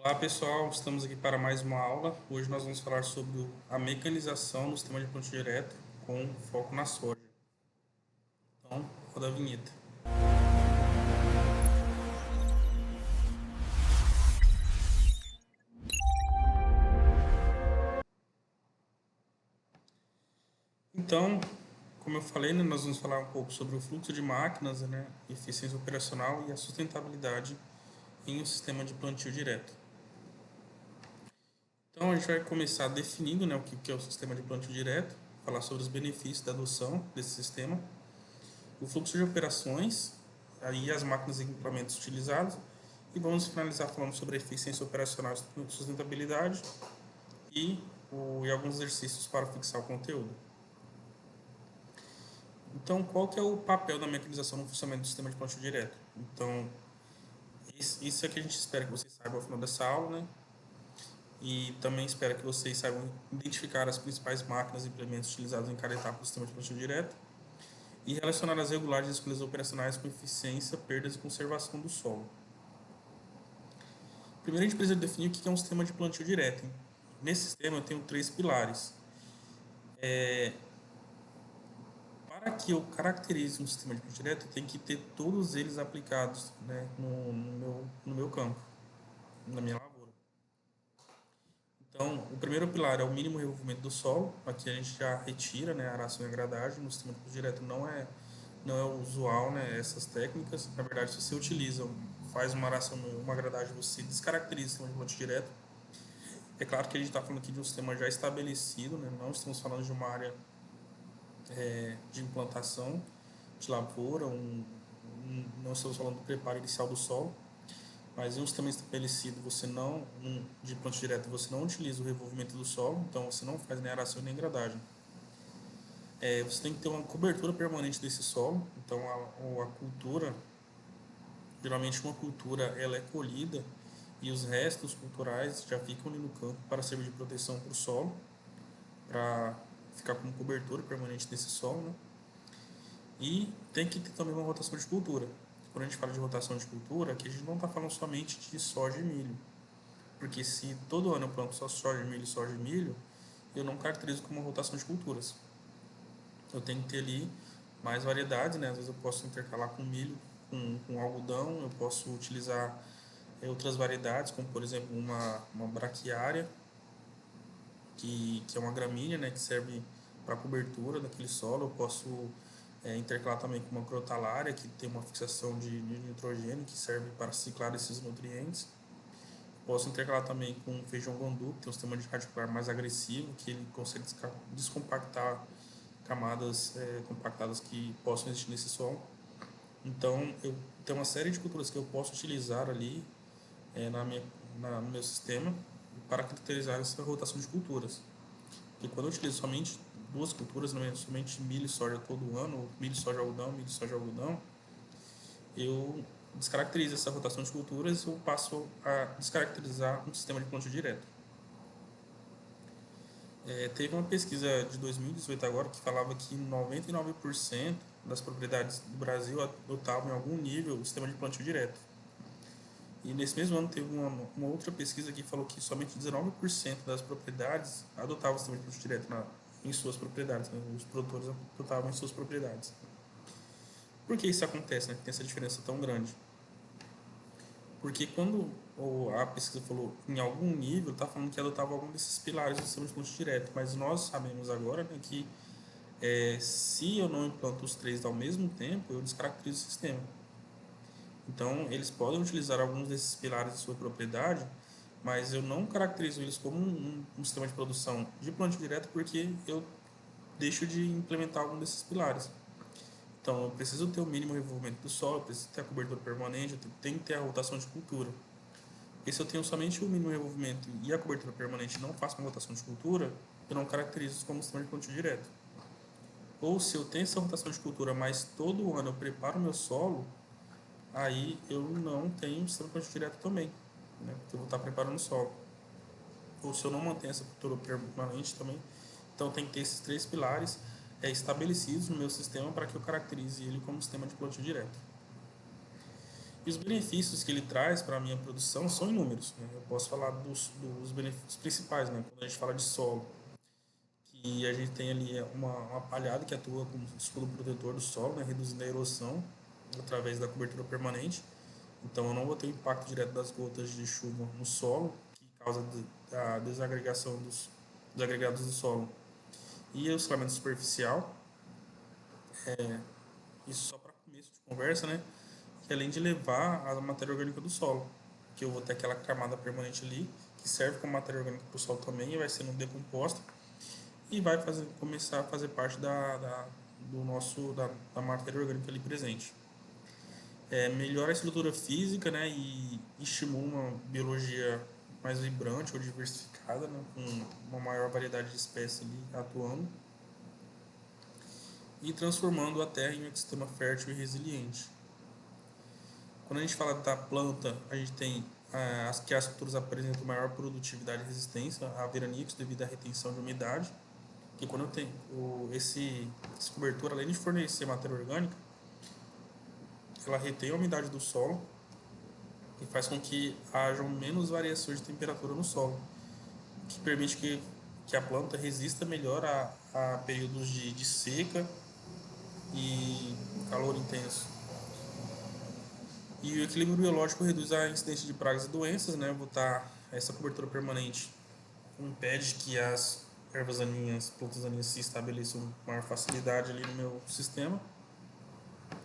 Olá pessoal, estamos aqui para mais uma aula. Hoje nós vamos falar sobre a mecanização no sistema de plantio direto com foco na soja. Então, roda a vinheta. Então, como eu falei, né, nós vamos falar um pouco sobre o fluxo de máquinas, né, eficiência operacional e a sustentabilidade em um sistema de plantio direto. Então, a gente vai começar definindo, né, o que é o sistema de plantio direto, falar sobre os benefícios da adoção desse sistema, o fluxo de operações, aí as máquinas e equipamentos utilizados, e vamos finalizar falando sobre a eficiência operacional e sustentabilidade e alguns exercícios para fixar o conteúdo. Então, qual que é o papel da mecanização no funcionamento do sistema de plantio direto? Então, isso é que a gente espera que vocês saibam ao final dessa aula, né? E também espero que vocês saibam identificar as principais máquinas e implementos utilizados em cada etapa do sistema de plantio direto e relacionar as regulagens e escolhas operacionais com eficiência, perdas e conservação do solo. Primeiro a gente precisa definir o que é um sistema de plantio direto. Nesse sistema eu tenho três pilares. Para que eu caracterize um sistema de plantio direto, eu tenho que ter todos eles aplicados, né, no meu campo, na minha lavoura. Então, o primeiro pilar é o mínimo revolvimento do solo. Aqui a gente já retira, né, a aração e a gradagem. No sistema de plantio direto não é usual, né, essas técnicas. Na verdade, se você utiliza, faz uma aração e uma gradagem, você descaracteriza o sistema de plantio direto. É claro que a gente está falando aqui de um sistema já estabelecido, né? Não estamos falando de uma área de implantação de lavoura, não estamos falando do preparo inicial do solo, mas em um sistema estabelecido, de plantio direto, você não utiliza o revolvimento do solo, então você não faz nem aração nem gradagem. Você tem que ter uma cobertura permanente desse solo, então a cultura, geralmente uma cultura, ela é colhida e os restos culturais já ficam ali no campo para servir de proteção para o solo, para ficar como cobertura permanente desse solo, né? E tem que ter também uma rotação de cultura. Quando a gente fala de rotação de cultura, aqui a gente não está falando somente de soja e milho, porque se todo ano eu planto só soja e milho, eu não caracterizo como uma rotação de culturas. Eu tenho que ter ali mais variedades, né? Às vezes eu posso intercalar com milho, com algodão, eu posso utilizar outras variedades, como por exemplo uma braquiária, que é uma gramínea, né, que serve para cobertura daquele solo. Eu posso intercalar também com uma crotalária, que tem uma fixação de nitrogênio, que serve para ciclar esses nutrientes. Posso intercalar também com feijão guandu, que tem um sistema de radicular mais agressivo, que ele consegue descompactar camadas compactadas que possam existir nesse solo. Então, eu tenho uma série de culturas que eu posso utilizar ali na minha, no meu sistema para caracterizar essa rotação de culturas. Porque quando eu utilizo somente duas culturas, não é somente milho e soja todo ano, ou milho, soja, algodão, eu descaracterizo essa rotação de culturas e eu passo a descaracterizar um sistema de plantio direto. Teve uma pesquisa de 2018 agora que falava que 99% das propriedades do Brasil adotavam em algum nível o sistema de plantio direto. E nesse mesmo ano teve uma outra pesquisa que falou que somente 19% das propriedades adotavam o sistema de plantio direto em suas propriedades, né? Os produtores adotavam em suas propriedades. Por que isso acontece, né? Tem essa diferença tão grande? Porque quando a pesquisa falou em algum nível, está falando que adotava algum desses pilares do sistema de plantio direto, mas nós sabemos agora, né, que se eu não implanto os três ao mesmo tempo, eu descaracterizo o sistema. Então, eles podem utilizar alguns desses pilares de sua propriedade, mas eu não caracterizo eles como um sistema de produção de plantio direto porque eu deixo de implementar algum desses pilares. Então, eu preciso ter o mínimo revolvimento do solo, eu preciso ter a cobertura permanente, eu tenho que ter a rotação de cultura. Porque se eu tenho somente o mínimo revolvimento e a cobertura permanente e não faço uma rotação de cultura, eu não caracterizo isso como sistema de plantio direto. Ou se eu tenho essa rotação de cultura, mas todo ano eu preparo o meu solo, aí eu não tenho sistema de plantio direto também, né? Porque eu vou estar preparando o solo. Ou se eu não mantenho essa cultura permanente também, então tem que ter esses três pilares estabelecidos no meu sistema para que eu caracterize ele como sistema de plantio direto. E os benefícios que ele traz para a minha produção são inúmeros, né? Eu posso falar dos benefícios principais, né? Quando a gente fala de solo, que a gente tem ali uma palhada que atua como escudo protetor do solo, né? Reduzindo a erosão através da cobertura permanente. Então eu não vou ter o impacto direto das gotas de chuva no solo, que causa a desagregação dos agregados do solo. E o escoamento superficial, isso só para começo de conversa, né? Que além de levar a matéria orgânica do solo, que eu vou ter aquela camada permanente ali, que serve como matéria orgânica para o solo também, e vai sendo decomposta, e vai começar a fazer parte da matéria orgânica ali presente. Melhora a estrutura física, né, e estimula uma biologia mais vibrante ou diversificada, né, com uma maior variedade de espécies ali atuando e transformando a terra em um ecossistema fértil e resiliente. Quando a gente fala da planta, a gente tem as culturas apresentam maior produtividade e resistência a veranicos devido à retenção de umidade, que quando eu tenho esse cobertor, além de fornecer matéria orgânica, ela retém a umidade do solo e faz com que hajam menos variações de temperatura no solo, o que permite que a planta resista melhor a períodos de seca e calor intenso. E o equilíbrio biológico reduz a incidência de pragas e doenças, né? Essa cobertura permanente impede que as ervas daninhas, plantas daninhas se estabeleçam com maior facilidade ali no meu sistema,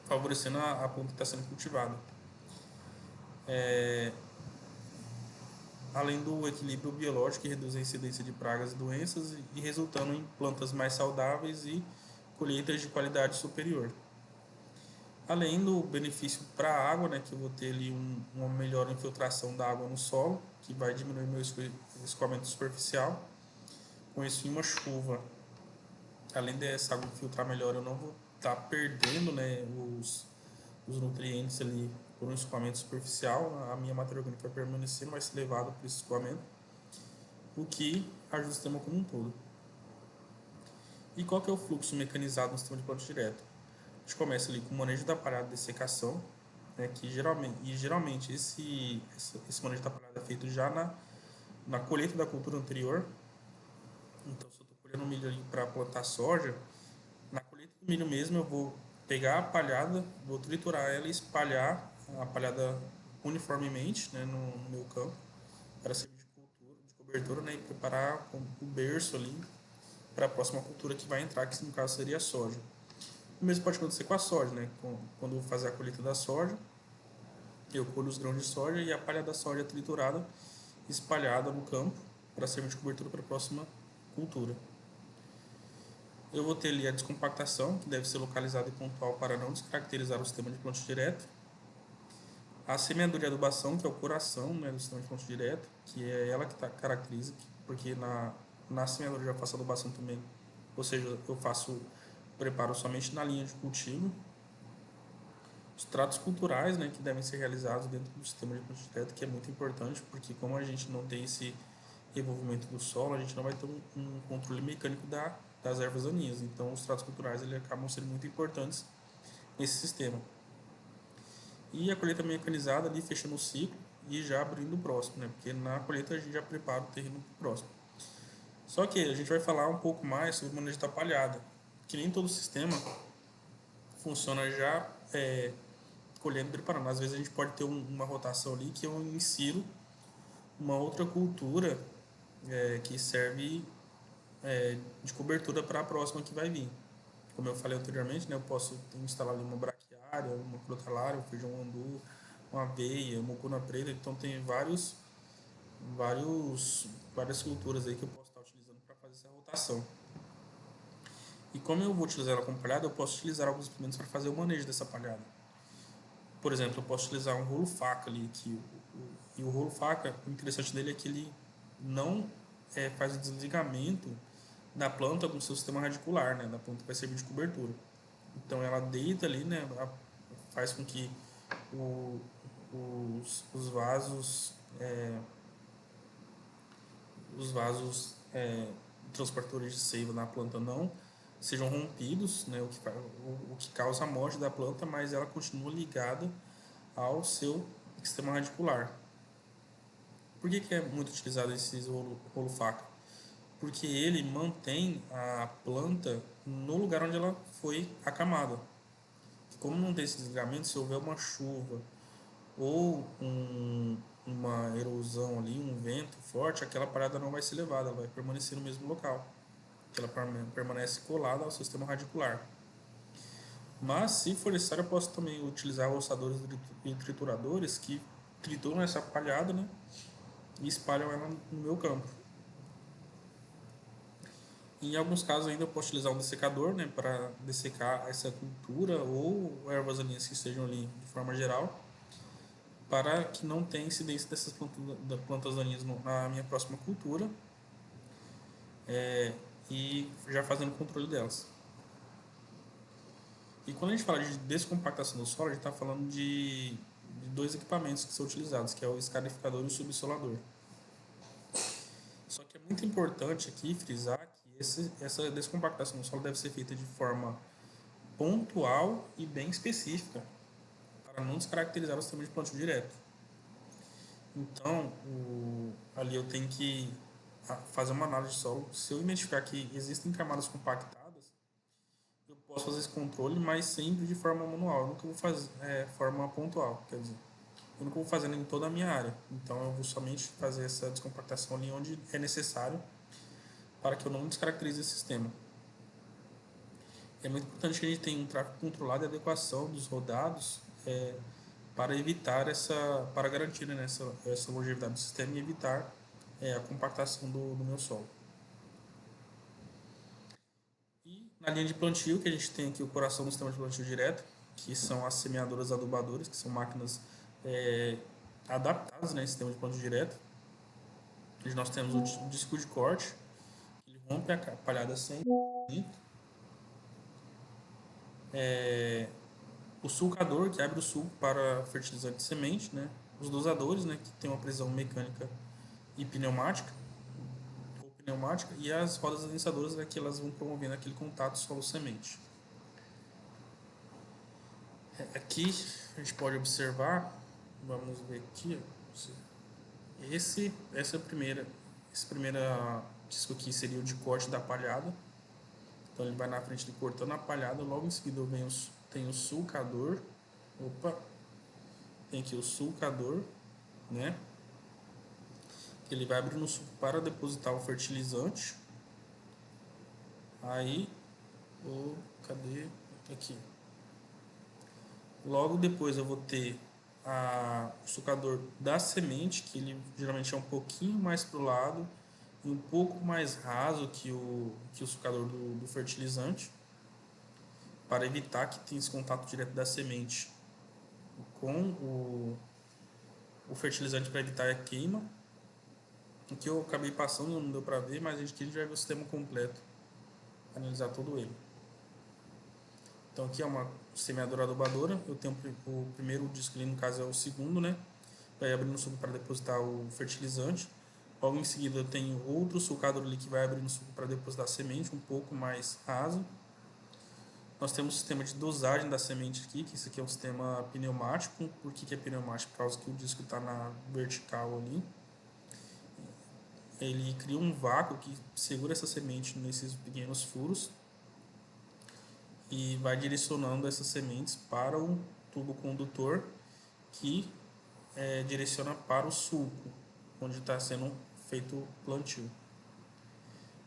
favorecendo a planta que está sendo cultivada. Além do equilíbrio biológico que reduz a incidência de pragas e doenças e resultando em plantas mais saudáveis e colheitas de qualidade superior. Além do benefício para a água, né, que eu vou ter ali uma melhor infiltração da água no solo, que vai diminuir meu escoamento superficial. Com isso, em uma chuva, além dessa água filtrar melhor, eu não vou estar perdendo, né, os nutrientes ali por um escoamento superficial. A minha matéria orgânica vai permanecer mais elevada por esse escoamento, o que ajuda o sistema como um todo. E qual que é o fluxo mecanizado no sistema de plantio direto? A gente começa ali com o manejo da palhada de dessecação, né, que geralmente esse manejo da palhada é feito já na colheita da cultura anterior. Então, se eu estou colhendo milho ali para plantar soja, na colheita do milho mesmo eu vou pegar a palhada, vou triturar ela e espalhar a palhada uniformemente, né, no meu campo para servir de cobertura, né, e preparar o berço ali para a próxima cultura que vai entrar, que no caso seria a soja. O mesmo pode acontecer com a soja, né? Quando eu vou fazer a colheita da soja, eu colho os grãos de soja e a palha da soja triturada, espalhada no campo para servir de cobertura para a próxima cultura. Eu vou ter ali a descompactação, que deve ser localizada e pontual para não descaracterizar o sistema de plantio direto. A semeadura e adubação, que é o coração, né, do sistema de plantio direto, que é ela que caracteriza, porque na semeadura eu já faço adubação também, ou seja, eu faço preparo somente na linha de cultivo. Os tratos culturais, né, que devem ser realizados dentro do sistema de plantio direto, que é muito importante, porque como a gente não tem esse revolvimento do solo, a gente não vai ter um controle mecânico das ervas daninhas. Então, os tratos culturais eles acabam sendo muito importantes nesse sistema. E a colheita mecanizada ali fechando o ciclo e já abrindo o próximo, né? Porque na colheita a gente já prepara o terreno para o próximo. Só que a gente vai falar um pouco mais sobre o manejo da palhada, que nem todo sistema funciona já colhendo e preparando. Às vezes a gente pode ter uma rotação ali que eu insiro uma outra cultura que serve de cobertura para a próxima que vai vir. Como eu falei anteriormente, né, eu posso instalar ali uma braquiária, uma crotalária, um feijão andu, uma aveia, uma mucuna preta. Então tem várias culturas aí que eu posso estar utilizando para fazer essa rotação. E como eu vou utilizar ela como palhada, eu posso utilizar alguns implementos para fazer o manejo dessa palhada. Por exemplo, eu posso utilizar um rolo faca ali, e o rolo faca, o interessante dele é que ele não faz o desligamento da planta com o seu sistema radicular, né? Da planta que vai servir de cobertura. Então ela deita ali, né? Faz com que o, os vasos, transportadores de seiva na planta não sejam rompidos, né? O que causa a morte da planta, mas ela continua ligada ao seu sistema radicular. Por que é muito utilizado esse rolo faca? Porque ele mantém a planta no lugar onde ela foi acamada. Como não tem esse desligamento, se houver uma chuva ou uma erosão ali, um vento forte, aquela parada não vai ser levada, ela vai permanecer no mesmo local. Ela permanece colada ao sistema radicular. Mas, se for necessário, eu posso também utilizar roçadores e trituradores que trituram essa palhada, né, e espalham ela no meu campo. Em alguns casos ainda eu posso utilizar um dessecador, né, para dessecar essa cultura ou ervas daninhas que estejam ali de forma geral, para que não tenha incidência dessas plantas daninhas na minha próxima cultura, e já fazendo o controle delas. E quando a gente fala de descompactação do solo, a gente está falando de dois equipamentos que são utilizados, que é o escarificador e o subsolador. Só que é muito importante aqui frisar que essa descompactação do solo deve ser feita de forma pontual e bem específica, para não descaracterizar o sistema de plantio direto. Então, ali eu tenho que fazer uma análise de solo. Se eu identificar que existem camadas compactadas, eu posso fazer esse controle, mas sempre de forma manual. Eu nunca vou fazer forma pontual, quer dizer, eu nunca vou fazendo em toda a minha área. Então, eu vou somente fazer essa descompactação ali onde é necessário para que eu não descaracterize esse sistema. É muito importante que a gente tenha um tráfego controlado e adequação dos rodados para evitar para garantir, né, essa longevidade do sistema e evitar a compactação do meu solo. E na linha de plantio, que a gente tem aqui o coração do sistema de plantio direto, que são as semeadoras adubadoras, que são máquinas adaptadas, né, esse sistema de plantio direto. E nós temos o disco de corte, que ele rompe a palhada sem o sulcador, que abre o sulco para fertilizante de semente, né? Os dosadores, né, que tem uma precisão mecânica e pneumática, e as rodas adensadoras, né, que elas vão promovendo aquele contato solo-semente. Aqui a gente pode observar, vamos ver aqui, esse primeiro disco aqui seria o de corte da palhada. Então ele vai na frente cortando a palhada, logo em seguida tem o sulcador. Tem aqui o sulcador, né? Ele vai abrir no suco para depositar o fertilizante. Aí, cadê? Aqui. Logo depois eu vou ter o sucador da semente, que ele geralmente é um pouquinho mais para o lado e um pouco mais raso que o sucador do fertilizante, para evitar que tenha esse contato direto da semente com o fertilizante, para evitar a queima. Aqui eu acabei passando, não deu para ver, mas aqui a gente vai ver o sistema completo, analisar todo ele. Então aqui é uma semeadora adubadora, eu tenho o primeiro disco ali, no caso é o segundo, né? Vai abrir no suco para depositar o fertilizante. Logo em seguida eu tenho outro sulcador ali que vai abrir no suco para depositar a semente, um pouco mais raso. Nós temos o sistema de dosagem da semente aqui, que isso aqui é um sistema pneumático. Por que é pneumático? Por causa que o disco está na vertical ali. Ele cria um vácuo que segura essa semente nesses pequenos furos e vai direcionando essas sementes para o tubo condutor, que direciona para o sulco, onde está sendo feito o plantio.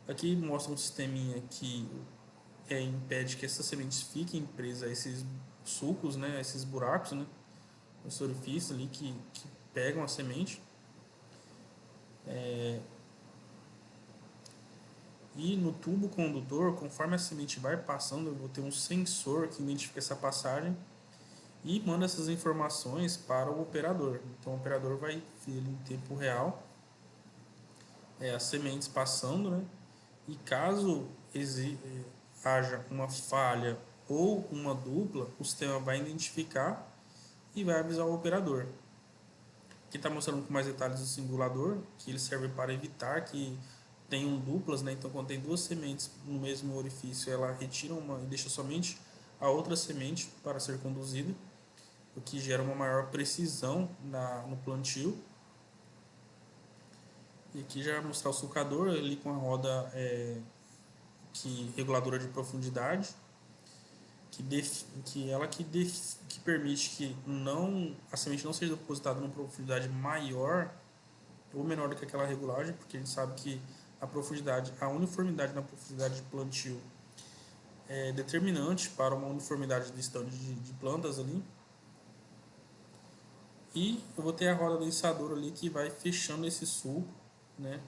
Aqui mostra um sisteminha que impede que essas sementes fiquem presas a esses sulcos, né, a esses buracos, né, os orifícios ali que pegam a semente. E no tubo condutor, conforme a semente vai passando, eu vou ter um sensor que identifica essa passagem e manda essas informações para o operador. Então o operador vai ver em tempo real as sementes passando, né? E caso haja uma falha ou uma dupla, o sistema vai identificar e vai avisar o operador. Aqui está mostrando com mais detalhes o singulador, que ele serve para evitar que tenham duplas, né? Então quando tem duas sementes no mesmo orifício, ela retira uma e deixa somente a outra semente para ser conduzida. o que gera uma maior precisão no plantio. E aqui já vai mostrar o sulcador ali com a roda reguladora de profundidade, que permite que a semente não seja depositada numa profundidade maior ou menor do que aquela regulagem, porque a gente sabe que a uniformidade na profundidade de plantio é determinante para uma uniformidade do estande de plantas ali. E eu vou ter a roda densadora ali que vai fechando esse sulco, né,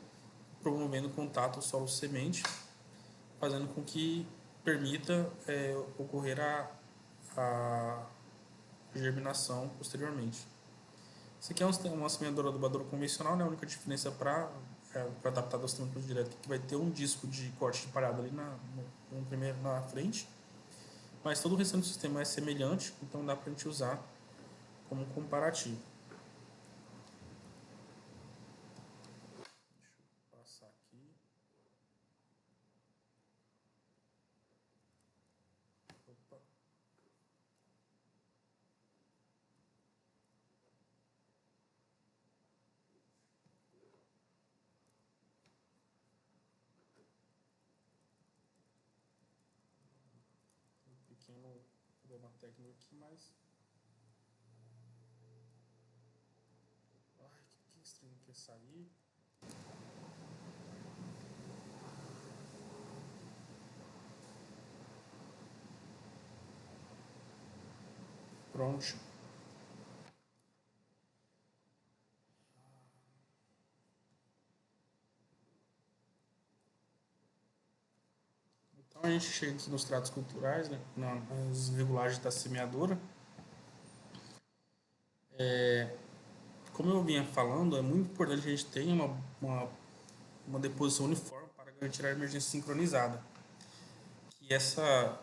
promovendo contato solo-semente, fazendo com que permita ocorrer a germinação posteriormente. Isso aqui é uma semeadora adubadora convencional, né? A única diferença para adaptar ao sistema de plantio direto é que vai ter um disco de corte de palhada ali na frente, mas todo o restante do sistema é semelhante, então dá para a gente usar como comparativo. Deixa eu passar aqui. Opa. Um pequeno problema técnico aqui, mas... Ai, que estranho que sair. Pronto. Então a gente chega aqui nos tratos culturais, né, nas regulagens da semeadora. Como eu vinha falando, é muito importante que a gente tenha uma deposição uniforme para garantir a emergência sincronizada. E essa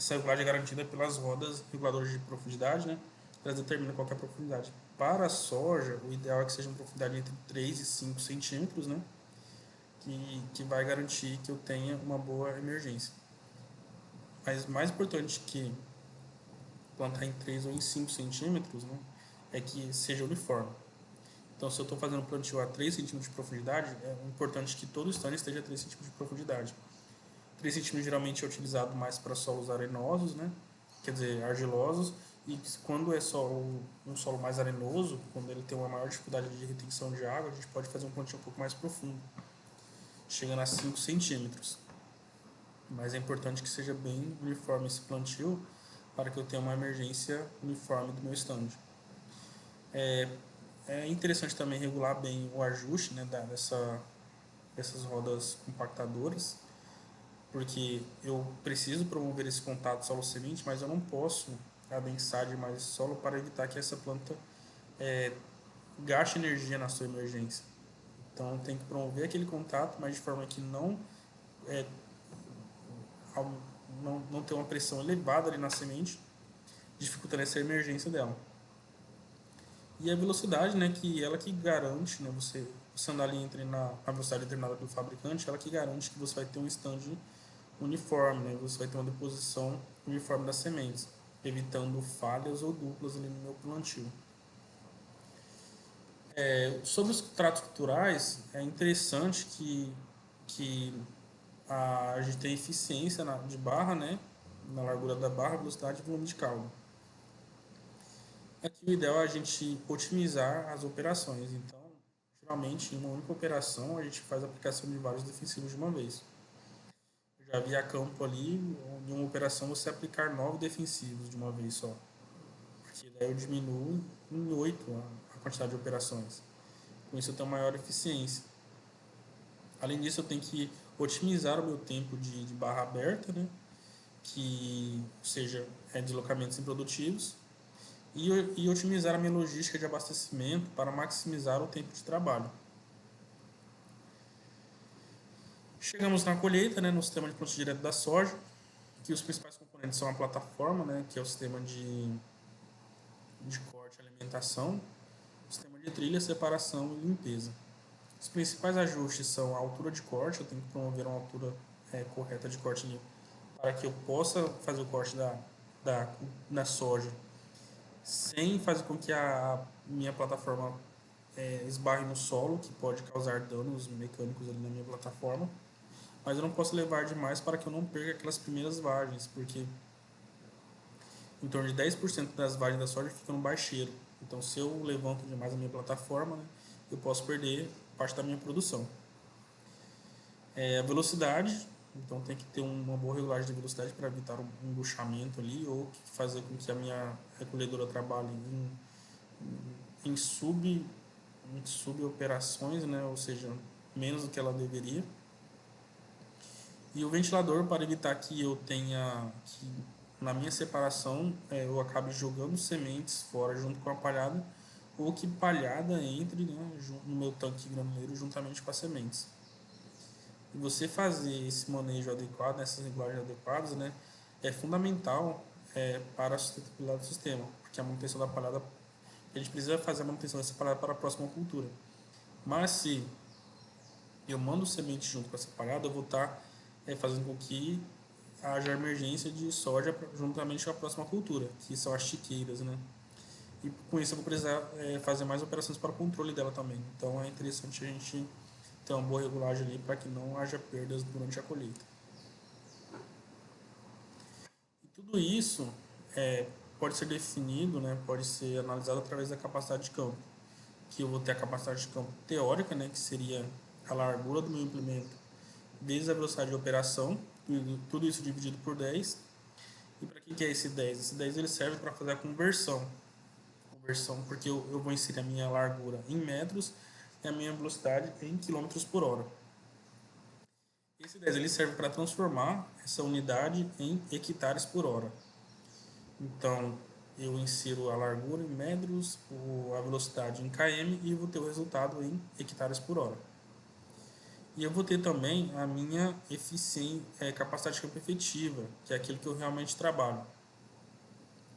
regulagem é garantida pelas rodas reguladoras de profundidade, né? Elas determinam qual é a profundidade. Para a soja, o ideal é que seja uma profundidade entre 3 e 5 centímetros, né? Que vai garantir que eu tenha uma boa emergência. Mas mais importante que plantar em 3 ou em 5 centímetros, né? É que seja uniforme. Então, se eu estou fazendo plantio a 3 centímetros de profundidade, é importante que todo o estande esteja a 3 centímetros de profundidade. 3 centímetros geralmente é utilizado mais para solos arenosos, né? Quer dizer, argilosos. E quando é um solo mais arenoso, quando ele tem uma maior dificuldade de retenção de água, a gente pode fazer um plantio um pouco mais profundo, chegando a 5 centímetros. Mas é importante que seja bem uniforme esse plantio para que eu tenha uma emergência uniforme do meu estande. É interessante também regular bem o ajuste, né, dessas rodas compactadoras, porque eu preciso promover esse contato solo-semente, mas eu não posso adensar demais esse solo para evitar que essa planta gaste energia na sua emergência. Então tem que promover aquele contato, mas de forma que não ter uma pressão elevada ali na semente, dificultando essa emergência dela. E a velocidade, né, que ela que garante, né, você andar ali na velocidade determinada pelo fabricante, ela que garante que você vai ter um stand uniforme, né, você vai ter uma deposição uniforme das sementes, evitando falhas ou duplas ali no meu plantio. Sobre os tratos culturais, é interessante que a gente tem eficiência de barra, né, na largura da barra, velocidade e volume de caldo. Aqui o ideal é a gente otimizar as operações. Então, geralmente, em uma única operação, a gente faz a aplicação de vários defensivos de uma vez. Eu já vi a campo ali, em uma operação, você aplicar 9 defensivos de uma vez só. Porque daí eu diminuo em 8 a quantidade de operações. Com isso eu tenho maior eficiência. Além disso, eu tenho que otimizar o meu tempo de barra aberta, né? Que seja deslocamentos improdutivos, e otimizar a minha logística de abastecimento para maximizar o tempo de trabalho. Chegamos na colheita, né, no sistema de plantio direto da soja, que os principais componentes são a plataforma, né, que é o sistema de corte e alimentação, o sistema de trilha, separação e limpeza. Os principais ajustes são a altura de corte, eu tenho que promover uma altura correta de corte para que eu possa fazer o corte da soja sem fazer com que a minha plataforma esbarre no solo, que pode causar danos mecânicos ali na minha plataforma. Mas eu não posso levar demais para que eu não perca aquelas primeiras vagens, porque em torno de 10% das vagens da soja ficam no baixeiro. Então, se eu levanto demais a minha plataforma, né, eu posso perder parte da minha produção. A velocidade, então tem que ter uma boa regulagem de velocidade para evitar um embuchamento ali ou fazer com que a minha recolhedora trabalhe em suboperações, né, ou seja, menos do que ela deveria. E o ventilador para evitar que eu tenha que na minha separação eu acabe jogando sementes fora junto com a palhada ou que palhada entre, né, no meu tanque granuleiro juntamente com as sementes. E você fazer esse manejo adequado, essas regulagens adequadas, né, é fundamental para a sustentabilidade do sistema, porque a manutenção da palhada, a gente precisa fazer a manutenção dessa palhada para a próxima cultura. Mas se eu mando semente junto com essa palhada, eu vou estar fazendo com que haja emergência de soja juntamente com a próxima cultura, que são as chiqueiras, né? E com isso eu vou precisar fazer mais operações para o controle dela também. Então é interessante a gente ter uma boa regulagem ali para que não haja perdas durante a colheita. E tudo isso pode ser definido, né, pode ser analisado através da capacidade de campo. Que eu vou ter a capacidade de campo teórica, né, que seria a largura do meu implemento vezes a velocidade de operação, tudo isso dividido por 10. E para que é esse 10? Esse 10 ele serve para fazer a conversão. Conversão porque eu vou inserir a minha largura em metros e a minha velocidade em quilômetros por hora. Esse 10 ele serve para transformar essa unidade em hectares por hora. Então, eu insiro a largura em metros, a velocidade em km e vou ter o resultado em hectares por hora. E eu vou ter também a minha capacidade de campo efetiva, que é aquilo que eu realmente trabalho,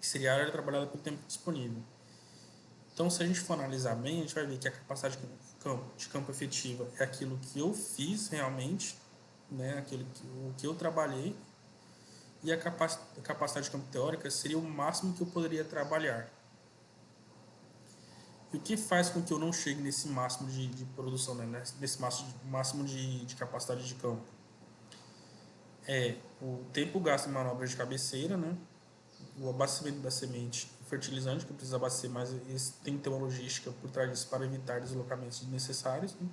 que seria a área trabalhada pelo tempo disponível. Então, se a gente for analisar bem, a gente vai ver que a capacidade de campo efetiva é aquilo que eu fiz realmente, né, o que eu trabalhei, e a capacidade de campo teórica seria o máximo que eu poderia trabalhar. E o que faz com que eu não chegue nesse máximo de produção, né, nesse máximo de capacidade de campo? É o tempo gasto em manobras de cabeceira, né, o abastecimento da semente fertilizante, que precisa abastecer, mas tem que ter uma logística por trás disso para evitar deslocamentos desnecessários, né?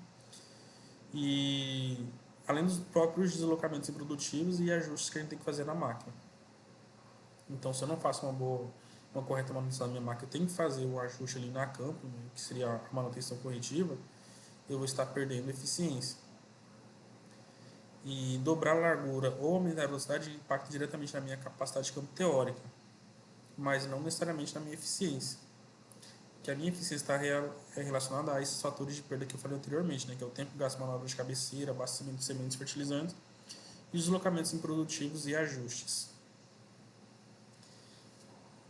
E além dos próprios deslocamentos improdutivos e ajustes que a gente tem que fazer na máquina. Então, se eu não faço uma correta manutenção da minha máquina, eu tenho que fazer o ajuste ali na campo, né, que seria a manutenção corretiva, eu vou estar perdendo eficiência. E dobrar a largura ou aumentar a velocidade impacta diretamente na minha capacidade de campo teórica, mas não necessariamente na minha eficiência. Que a minha eficiência está relacionada a esses fatores de perda que eu falei anteriormente, né, que é o tempo gasto em manobra de cabeceira, abastecimento de sementes fertilizantes e deslocamentos improdutivos e ajustes.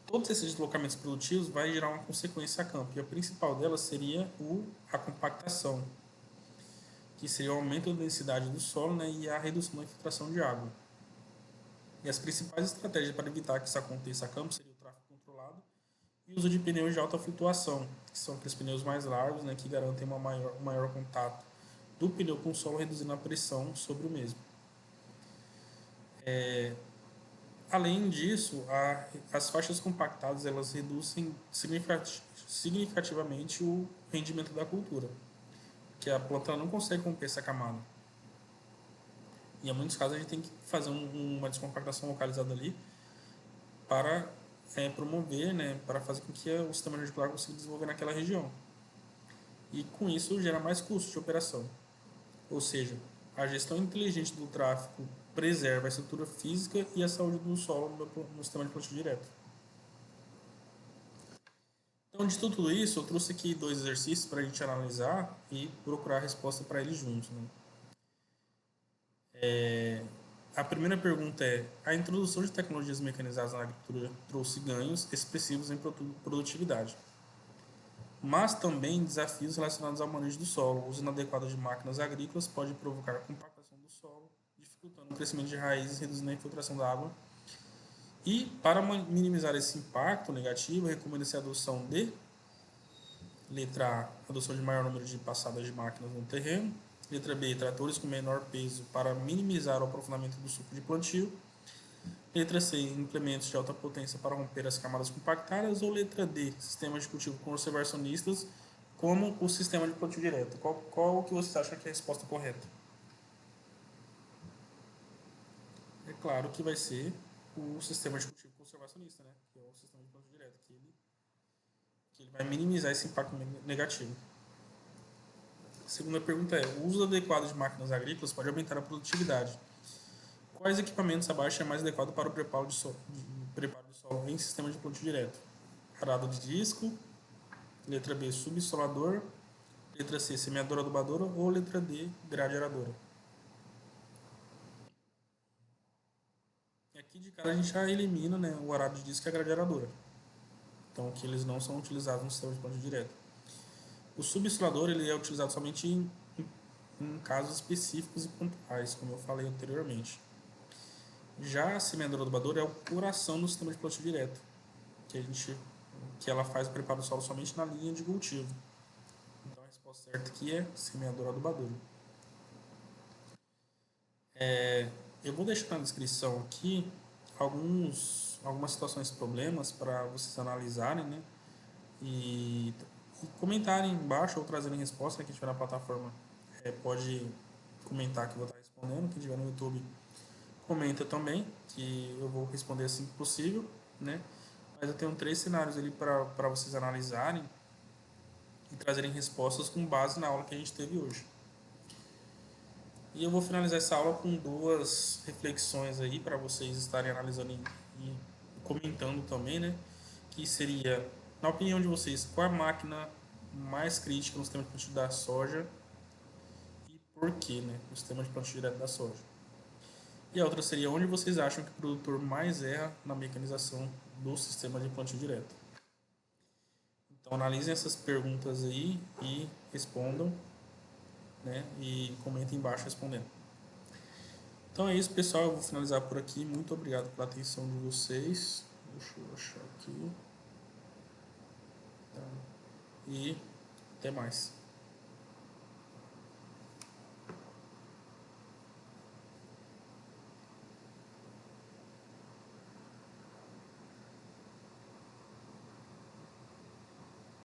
Todos esses deslocamentos produtivos vai gerar uma consequência a campo, e a principal delas seria a compactação, que seria o aumento da densidade do solo, né, e a redução da infiltração de água. E as principais estratégias para evitar que isso aconteça a campo seria o tráfego controlado e o uso de pneus de alta flutuação, que são aqueles pneus mais largos, né, que garantem um maior contato do pneu com o solo, reduzindo a pressão sobre o mesmo. Além disso, as faixas compactadas elas reduzem significativamente o rendimento da cultura, que a planta não consegue romper essa camada. E em muitos casos a gente tem que fazer uma descompactação localizada ali para promover, né, para fazer com que o sistema radicular consiga desenvolver naquela região. E com isso gera mais custo de operação. Ou seja, a gestão inteligente do tráfego preserva a estrutura física e a saúde do solo no sistema de plantio direto. Então, de tudo isso, eu trouxe aqui 2 exercícios para a gente analisar e procurar a resposta para eles juntos. Né? A primeira pergunta é: a introdução de tecnologias mecanizadas na agricultura trouxe ganhos expressivos em produtividade, mas também desafios relacionados ao manejo do solo. O uso inadequado de máquinas agrícolas pode provocar compactação do solo, dificultando o crescimento de raízes, reduzindo a infiltração da água E para minimizar esse impacto negativo, recomenda-se a adoção de letra A, adoção de maior número de passadas de máquinas no terreno. Letra B, tratores com menor peso para minimizar o aprofundamento do suco de plantio. Letra C, implementos de alta potência para romper as camadas compactadas. Ou letra D, sistemas de cultivo conservacionistas, como o sistema de plantio direto. Qual que você acha que é a resposta correta? É claro que vai ser o sistema de cultivo conservacionista, né? Que é o sistema de plantio direto, que ele vai minimizar esse impacto negativo. A segunda pergunta é: o uso adequado de máquinas agrícolas pode aumentar a produtividade. Quais equipamentos abaixo é mais adequado para o preparo de solo em sistema de plantio direto? Arado de disco, letra B, subsolador, letra C, semeadora adubadora ou letra D, grade aradora? E aqui de cara a gente já elimina, né, o arado de disco e a grade aradora. Então, que eles não são utilizados no sistema de plantio direto. O subsolador ele é utilizado somente em casos específicos e pontuais, como eu falei anteriormente. Já a semeadora adubadora é o coração do sistema de plantio direto, que ela faz o preparo do solo somente na linha de cultivo. Então a resposta certa aqui é semeadora adubadora. Eu vou deixar na descrição aqui algumas situações e problemas para vocês analisarem, né? E, e comentarem embaixo ou trazerem resposta. Quem estiver na plataforma pode comentar que eu vou estar respondendo. Quem estiver no YouTube comenta também, que eu vou responder assim que possível, né? Mas eu tenho 3 cenários ali para vocês analisarem e trazerem respostas com base na aula que a gente teve hoje. E eu vou finalizar essa aula com 2 reflexões aí para vocês estarem analisando e comentando também, né? Que seria, na opinião de vocês, qual a máquina mais crítica no sistema de plantio da soja e por quê, né? No sistema de plantio direto da soja. E a outra seria, onde vocês acham que o produtor mais erra na mecanização do sistema de plantio direto? Então analisem essas perguntas aí e respondam, né? E comentem embaixo respondendo. Então é isso, pessoal. Eu vou finalizar por aqui. Muito obrigado pela atenção de vocês. Deixa eu achar aqui. Tá. E até mais.